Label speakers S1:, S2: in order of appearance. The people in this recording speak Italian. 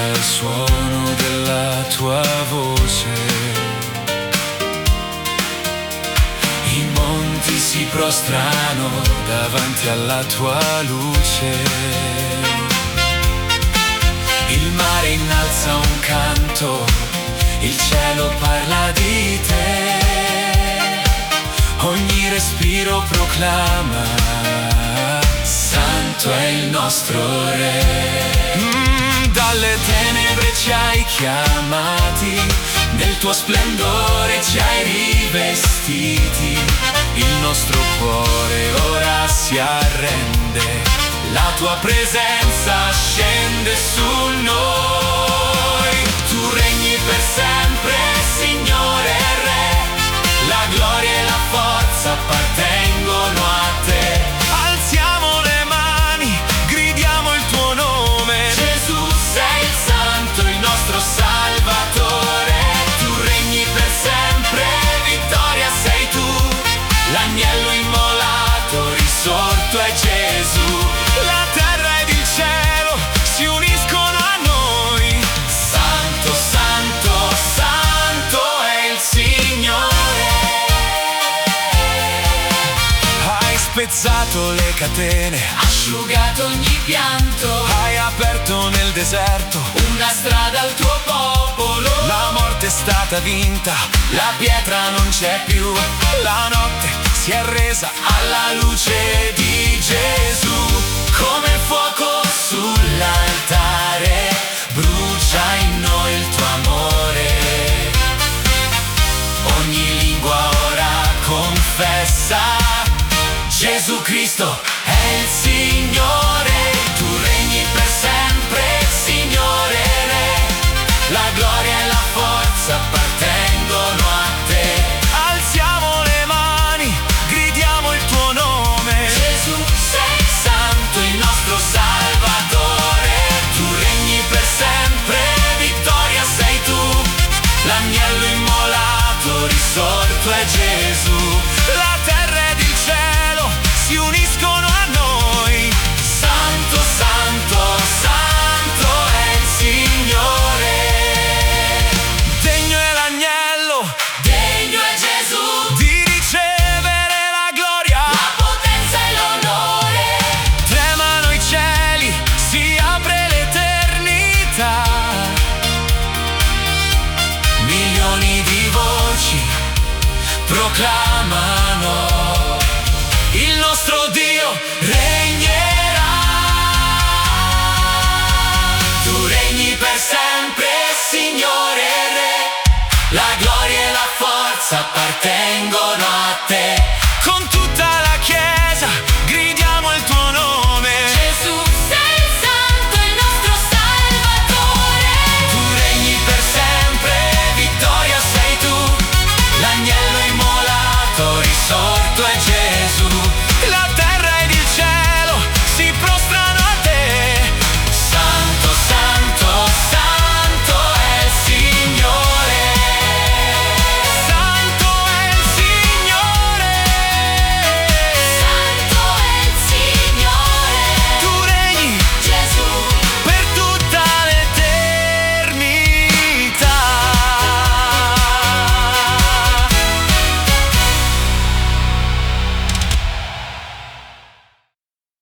S1: al suono della tua voce. I monti si prostrano davanti alla tua luce. Il mare innalza un canto, il cielo parla di te. Ogni respiro proclama: Santo è il nostro Re. Dalle tenebre ci hai chiamati, nel tuo splendore ci hai rivestiti. Il nostro cuore ora si arrende, la tua presenza scende su noi. Tu regni per sempre, Signore Re, la gloria e la forza appartengono a te. Alziamo le mani, gridiamo il tuo nome. Gesù sei il Santo, il nostro Salvatore. Tu regni per sempre, vittoria sei tu. L'agnello immolato, risorto è Gesù. La terra ed il cielo si uniscono a noi. Santo, Santo, Santo è il Signore. Hai spezzato le catene,
S2: Asciugato ogni pianto,
S1: hai aperto nel deserto
S2: una strada al tuo popolo.
S1: la morte è stata vinta, la pietra non c'è più. La notte si è resa alla luce di Gesù. Come fuoco sull'altare, brucia in noi il tuo amore. Ogni lingua ora confessa: Gesù Cristo è il Signore. Tu regni per sempre, Signore Re, la gloria e la forza appartengono a te. Alziamo le mani, gridiamo il tuo nome.
S2: Gesù sei
S1: Santo, il nostro Salvatore. Tu regni per sempre, vittoria sei tu. L'agnello immolato, risorto è Gesù. La terra ed il cielo si uniscono a noi. Santo, Santo, Santo è il Signore. Degno è l'agnello,
S2: degno è Gesù,
S1: di ricevere la gloria.
S2: la potenza e l'onore.
S1: Tremano i cieli, si apre l'eternità. Milioni di voci proclamano: il nostro Dio regnerà. Tu regni per sempre, Signore Re, la gloria e la forza appartengono a te.